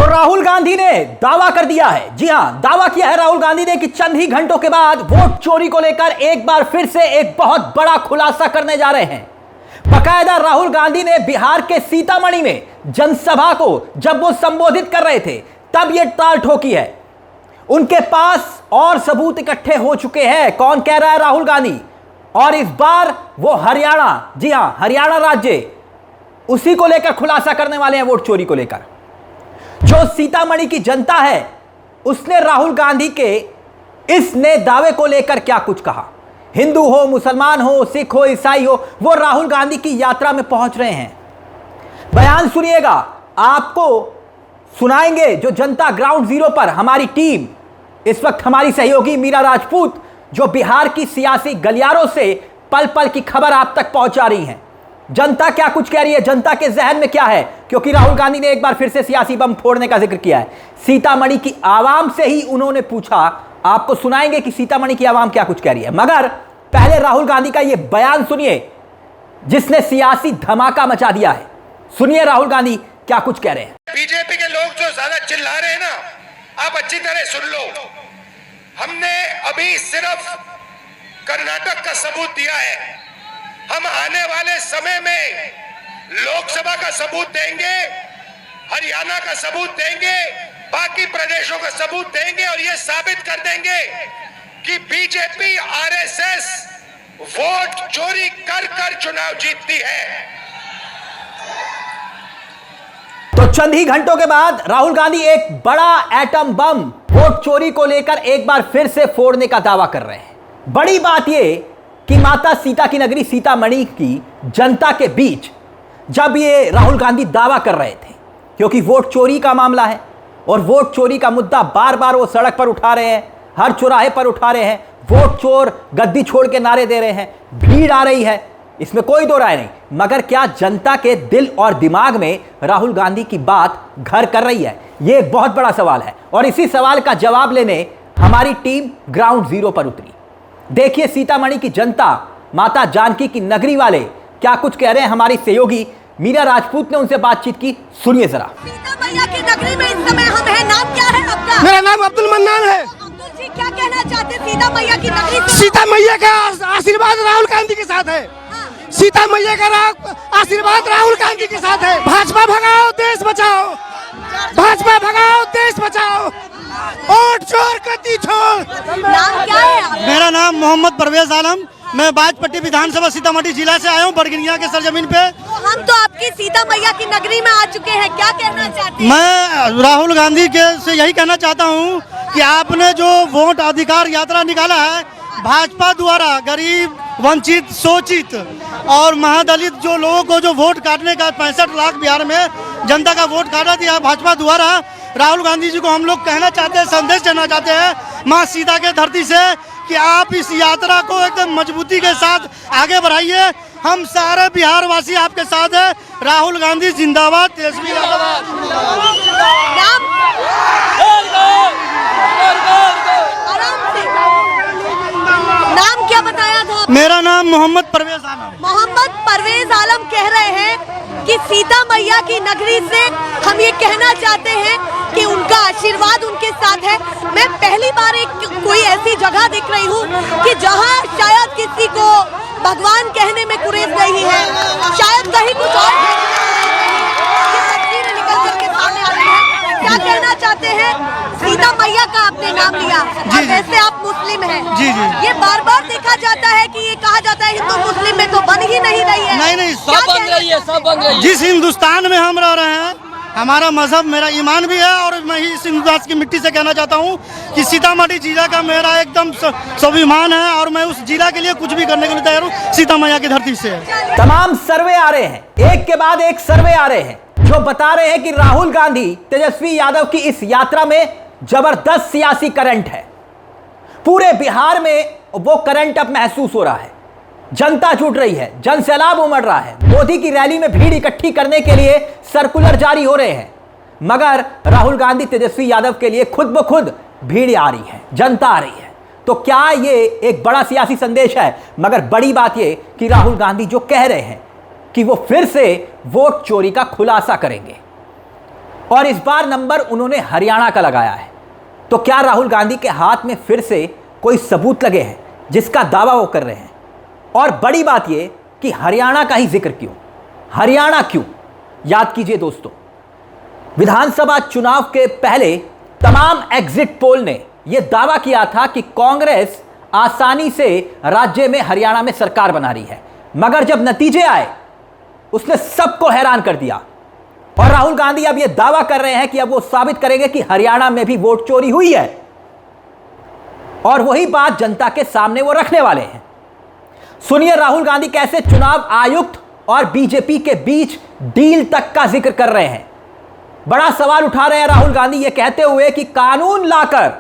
राहुल गांधी ने दावा कर दिया है, जी हां, दावा किया है राहुल गांधी ने कि चंद ही घंटों के बाद वोट चोरी को लेकर एक बार फिर से एक बहुत बड़ा खुलासा करने जा रहे हैं। बकायदा राहुल गांधी ने बिहार के सीतामढ़ी में जनसभा को जब वो संबोधित कर रहे थे तब ये ताल ठोकी है। उनके पास और सबूत इकट्ठे हो चुके हैं। कौन कह रहा है? राहुल गांधी। और इस बार वो हरियाणा, जी हां, हरियाणा राज्य, उसी को लेकर खुलासा करने वाले हैं वोट चोरी को लेकर। जो सीतामढ़ी की जनता है उसने राहुल गांधी के इस नए दावे को लेकर क्या कुछ कहा। हिंदू हो, मुसलमान हो, सिख हो, ईसाई हो, वो राहुल गांधी की यात्रा में पहुंच रहे हैं। बयान सुनिएगा, आपको सुनाएंगे जो जनता ग्राउंड जीरो पर, हमारी टीम इस वक्त, हमारी सहयोगी मीरा राजपूत, जो बिहार की सियासी गलियारों से पल पल की खबर आप तक पहुंचा रही हैं। जनता क्या कुछ कह रही है, जनता के जहन में क्या है, क्योंकि राहुल गांधी ने एक बार फिर से सियासी बम फोड़ने का जिक्र किया है। सीतामढ़ी की आवाम से ही उन्होंने पूछा। आपको सुनाएंगे कि सीतामढ़ी की आवाम क्या कुछ कह रही है, मगर पहले राहुल गांधी का यह बयान सुनिए जिसने सियासी धमाका मचा दिया है। सुनिए राहुल गांधी क्या कुछ कह रहे हैं। बीजेपी के लोग जो ज्यादा चिल्ला रहे हैं ना, आप अच्छी तरह सुन लो। हमने अभी सिर्फ कर्नाटक का सबूत दिया है। हम आने वाले समय में लोकसभा का सबूत देंगे, हरियाणा का सबूत देंगे, बाकी प्रदेशों का सबूत देंगे और ये साबित कर देंगे कि बीजेपी आरएसएस वोट चोरी कर कर चुनाव जीतती है। तो चंद ही घंटों के बाद राहुल गांधी एक बड़ा एटम बम वोट चोरी को लेकर एक बार फिर से फोड़ने का दावा कर रहे हैं। बड़ी बात यह कि माता सीता की नगरी सीतामढ़ी की जनता के बीच जब ये राहुल गांधी दावा कर रहे थे, क्योंकि वोट चोरी का मामला है और वोट चोरी का मुद्दा बार बार वो सड़क पर उठा रहे हैं, हर चौराहे पर उठा रहे हैं, वोट चोर गद्दी छोड़ के नारे दे रहे हैं, भीड़ आ रही है, इसमें कोई दो राय नहीं। मगर क्या जनता के दिल और दिमाग में राहुल गांधी की बात घर कर रही है? ये बहुत बड़ा सवाल है और इसी सवाल का जवाब लेने हमारी टीम ग्राउंड जीरो पर उतरी। देखिए सीतामढ़ी की जनता, माता जानकी की नगरी वाले क्या कुछ कह रहे हैं। हमारी सहयोगी मीरा राजपूत ने उनसे बातचीत की, सुनिए जरा। सीता मैया की नगरी में इस समय हम हैं। नाम क्या है आपका? मेरा नाम अब्दुल मन्नान है। अब्दुल जी, क्या कहना चाहते हैं सीता मैया की नगरी से? सीता मैया का आशीर्वाद राहुल गांधी के साथ है। सीता मैया का आशीर्वाद राहुल गांधी के साथ है। भाजपा भगाओ देश बचाओ, भाजपा भगाओ देश बचाओ, वोट चोर गद्दी छोड़। नाम क्या है आपका? मेरा नाम मोहम्मद परवेज आलम, मैं बाजपट्टी विधानसभा सीतामढ़ी जिला से आया हूँ, बड़गिनिया के सरजमीन पे। हम तो आपकी सीता मैया की नगरी में आ चुके हैं, क्या कहना चाहते हैं? मैं राहुल गांधी के से यही कहना चाहता हूँ कि आपने जो वोट अधिकार यात्रा निकाला है, भाजपा द्वारा गरीब, वंचित, शोषित और महादलित जो लोगों को जो वोट काटने का 65 लाख बिहार में जनता का वोट काटा दिया भाजपा द्वारा, राहुल गांधी जी को हम लोग कहना चाहते हैं, संदेश देना चाहते हैं माँ सीता के धरती से कि आप इस यात्रा को एकदम मजबूती के साथ आगे बढ़ाइए। हम सारे बिहार वासी आपके साथ हैं। राहुल गांधी जिंदाबाद, तेजस्वी जिंदाबाद। नाम क्या बताया था? मेरा नाम मोहम्मद परवेज आलम। मोहम्मद परवेज आलम कह रहे हैं कि सीता मैया की नगरी से हम ये कहना चाहते हैं कि उनका आशीर्वाद उनके साथ है। मैं पहली बार कोई ऐसी जगह देख रही हूँ कि जहाँ शायद किसी को भगवान कहने में गुरेज नहीं है, शायद कहीं कुछ और तस्वीरें निकल करके सामने आ रही है। क्या कहना चाहते हैं? सीता मैया का आपने नाम लिया और वैसे आप मुस्लिम हैं। जी जी। ये बार बार देखा जाता है कि ये कहा जाता है हिंदू मुस्लिम में तो बन ही नहीं रही है। नहीं, सब बन रही है, सब बन रही है। जिस हिंदुस्तान में हम रह रहे हैं, हमारा मजहब, मेरा ईमान भी है और मैं ही इस हिंदुस्तान की मिट्टी से कहना चाहता हूँ कि सीतामढ़ी जिला का मेरा एकदम स्वाभिमान है और मैं उस जिला के लिए कुछ भी करने के लिए तैयार हूँ, सीता मैया की धरती से। तमाम सर्वे आ रहे हैं, एक के बाद एक सर्वे आ रहे हैं जो बता रहे हैं कि राहुल गांधी, तेजस्वी यादव की इस यात्रा में जबरदस्त सियासी करंट है। पूरे बिहार में वो करंट अब महसूस हो रहा है। जनता जुट रही है, जन सैलाब उमड़ रहा है। मोदी की रैली में भीड़ इकट्ठी करने के लिए सर्कुलर जारी हो रहे हैं, मगर राहुल गांधी, तेजस्वी यादव के लिए खुद ब खुद भीड़ आ रही है, जनता आ रही है। तो क्या ये एक बड़ा सियासी संदेश है? मगर बड़ी बात ये कि राहुल गांधी जो कह रहे हैं कि वो फिर से वोट चोरी का खुलासा करेंगे। और इस बार नंबर उन्होंने हरियाणा का लगाया है। तो क्या राहुल गांधी के हाथ में फिर से कोई सबूत लगे हैं जिसका दावा वो कर रहे हैं? और बड़ी बात यह कि हरियाणा का ही जिक्र क्यों? हरियाणा क्यों? याद कीजिए दोस्तों, विधानसभा चुनाव के पहले तमाम एग्जिट पोल ने यह दावा किया था कि कांग्रेस आसानी से राज्य में हरियाणा में सरकार बना रही है, मगर जब नतीजे आए उसने सबको हैरान कर दिया। और राहुल गांधी अब यह दावा कर रहे हैं कि अब वो साबित करेंगे कि हरियाणा में भी वोट चोरी हुई है, और वही बात जनता के सामने वो रखने वाले हैं। सुनिए राहुल गांधी कैसे चुनाव आयुक्त और बीजेपी के बीच डील तक का जिक्र कर रहे हैं। बड़ा सवाल उठा रहे हैं राहुल गांधी ये कहते हुए कि कानून लाकर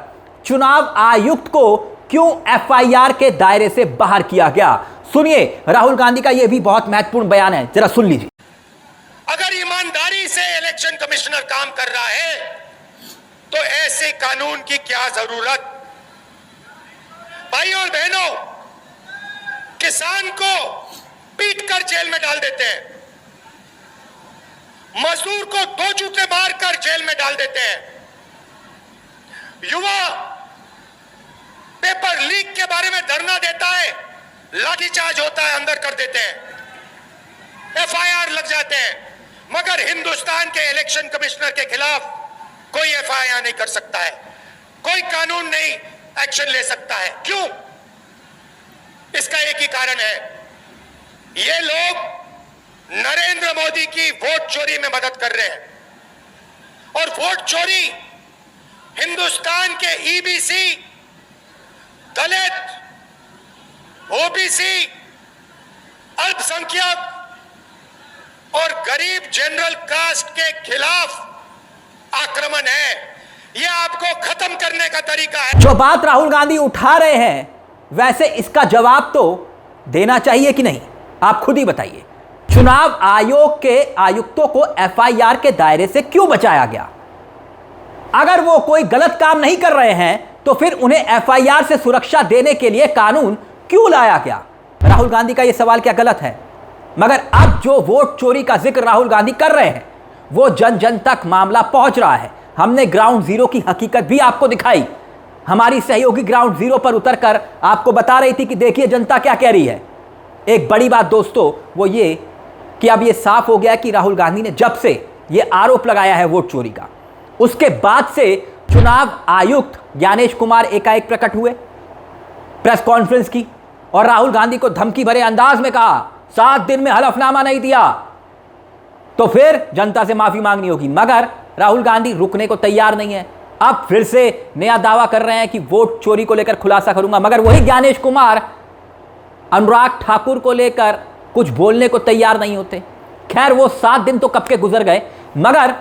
चुनाव आयुक्त को क्यों एफआईआर के दायरे से बाहर किया गया। सुनिए राहुल गांधी का यह भी बहुत महत्वपूर्ण बयान है, जरा सुन लीजिए। अगर ईमानदारी से इलेक्शन कमिश्नर काम कर रहा है तो ऐसे कानून की क्या जरूरत। भाइयों और बहनों, किसान को पीटकर जेल में डाल देते हैं, मजदूर को 2 जूते मारकर जेल में डाल देते हैं, युवा पेपर लीक के बारे में धरना देता है, लाठीचार्ज होता है, अंदर कर देते हैं, एफआईआर लग जाते हैं, मगर हिंदुस्तान के इलेक्शन कमिश्नर के खिलाफ कोई एफआईआर नहीं कर सकता है, कोई कानून नहीं एक्शन ले सकता है। क्यों? इसका एक ही कारण है, ये लोग नरेंद्र मोदी की वोट चोरी में मदद कर रहे हैं। और वोट चोरी हिंदुस्तान के ईबीसी, दलित, ओबीसी, अल्पसंख्यक और गरीब जनरल कास्ट के खिलाफ आक्रमण है। यह आपको खत्म करने का तरीका है। जो बात राहुल गांधी उठा रहे हैं, वैसे इसका जवाब तो देना चाहिए कि नहीं? आप खुद ही बताइए। चुनाव आयोग के आयुक्तों को एफआईआर के दायरे से क्यों बचाया गया? अगर वो कोई गलत काम नहीं कर रहे हैं तो फिर उन्हें एफआईआर से सुरक्षा देने के लिए कानून क्यों लाया गया? राहुल गांधी का यह सवाल क्या गलत है? मगर अब जो वोट चोरी का जिक्र राहुल गांधी कर रहे हैं वो जन जन तक मामला पहुंच रहा है। हमने ग्राउंड जीरो की हकीकत भी आपको दिखाई। हमारी सहयोगी ग्राउंड जीरो पर उतरकर आपको बता रही थी कि देखिए जनता क्या कह रही है। एक बड़ी बात दोस्तों वो ये कि अब ये साफ हो गया कि राहुल गांधी ने जब से ये आरोप लगाया है वोट चोरी का, उसके बाद से चुनाव आयुक्त ज्ञानेश कुमार एकाएक प्रकट हुए, प्रेस कॉन्फ्रेंस की और राहुल गांधी को धमकी भरे अंदाज में कहा 7 दिन में हलफनामा नहीं दिया तो फिर जनता से माफी मांगनी होगी। मगर राहुल गांधी रुकने को तैयार नहीं है। अब फिर से नया दावा कर रहे हैं कि वोट चोरी को लेकर खुलासा करूंगा, मगर वही ज्ञानेश कुमार अनुराग ठाकुर को लेकर कुछ बोलने को तैयार नहीं होते। खैर वो 7 दिन तो कब के गुजर गए, मगर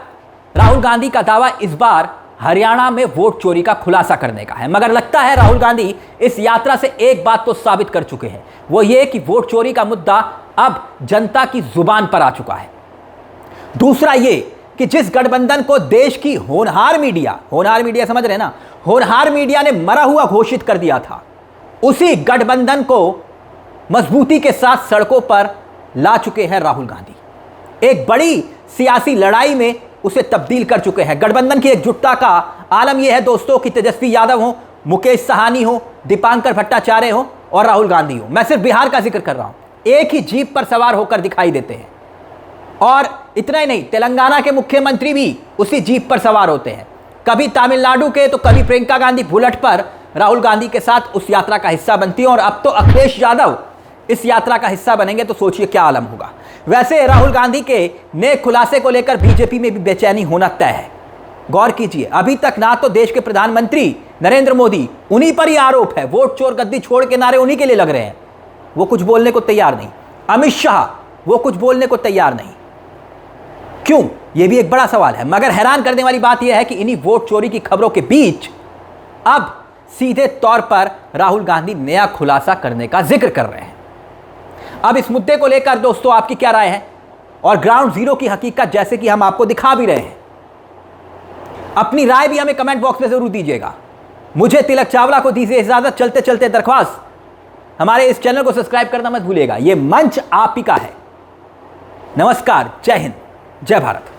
राहुल गांधी का दावा इस बार हरियाणा में वोट चोरी का खुलासा करने का है। मगर लगता है राहुल गांधी इस यात्रा से एक बात तो साबित कर चुके हैं, वो ये कि वोट चोरी का मुद्दा अब जनता की जुबान पर आ चुका है। दूसरा ये कि जिस गठबंधन को देश की होनहार मीडिया समझ रहे ना, होनहार मीडिया ने मरा हुआ घोषित कर दिया था, उसी गठबंधन को मजबूती के साथ सड़कों पर ला चुके हैं राहुल गांधी। एक बड़ी सियासी लड़ाई में उसे तब्दील कर चुके हैं। गठबंधन की एकजुटता का आलम यह है दोस्तों कि तेजस्वी यादव हो, मुकेश साहनी हो, दीपांकर भट्टाचार्य हो और राहुल गांधी हो। मैं सिर्फ बिहार का जिक्र कर रहा हूं। एक ही जीप पर सवार होकर दिखाई देते हैं। और इतना ही नहीं, तेलंगाना के मुख्यमंत्री भी उसी जीप पर सवार होते हैं। कभी तमिलनाडु के तो कभी प्रियंका गांधी बुलेट पर राहुल गांधी के साथ उस यात्रा का हिस्सा बनती है। और अब तो अखिलेश यादव इस यात्रा का हिस्सा बनेंगे तो सोचिए क्या आलम होगा। वैसे राहुल गांधी के नए खुलासे को लेकर बीजेपी में भी बेचैनी होना तय है। गौर कीजिए, अभी तक ना तो देश के प्रधानमंत्री नरेंद्र मोदी, उन्हीं पर ही आरोप है, वोट चोर गद्दी छोड़ के नारे उन्हीं के लिए लग रहे हैं, वो कुछ बोलने को तैयार नहीं। अमित शाह वो कुछ बोलने को तैयार नहीं। क्यों? यह भी एक बड़ा सवाल है। मगर हैरान करने वाली बात यह है कि इन्हीं वोट चोरी की खबरों के बीच अब सीधे तौर पर राहुल गांधी नया खुलासा करने का जिक्र कर रहे हैं। अब इस मुद्दे को लेकर दोस्तों आपकी क्या राय है? और ग्राउंड जीरो की हकीकत जैसे कि हम आपको दिखा भी रहे हैं, अपनी राय भी हमें कमेंट बॉक्स में जरूर दीजिएगा। मुझे तिलक चावला को दीजिए इजाजत। चलते चलते दरख्वास्त, हमारे इस चैनल को सब्सक्राइब करना मत भूलिएगा। यह मंच आप ही का है। नमस्कार, जय हिंद, जय भारत।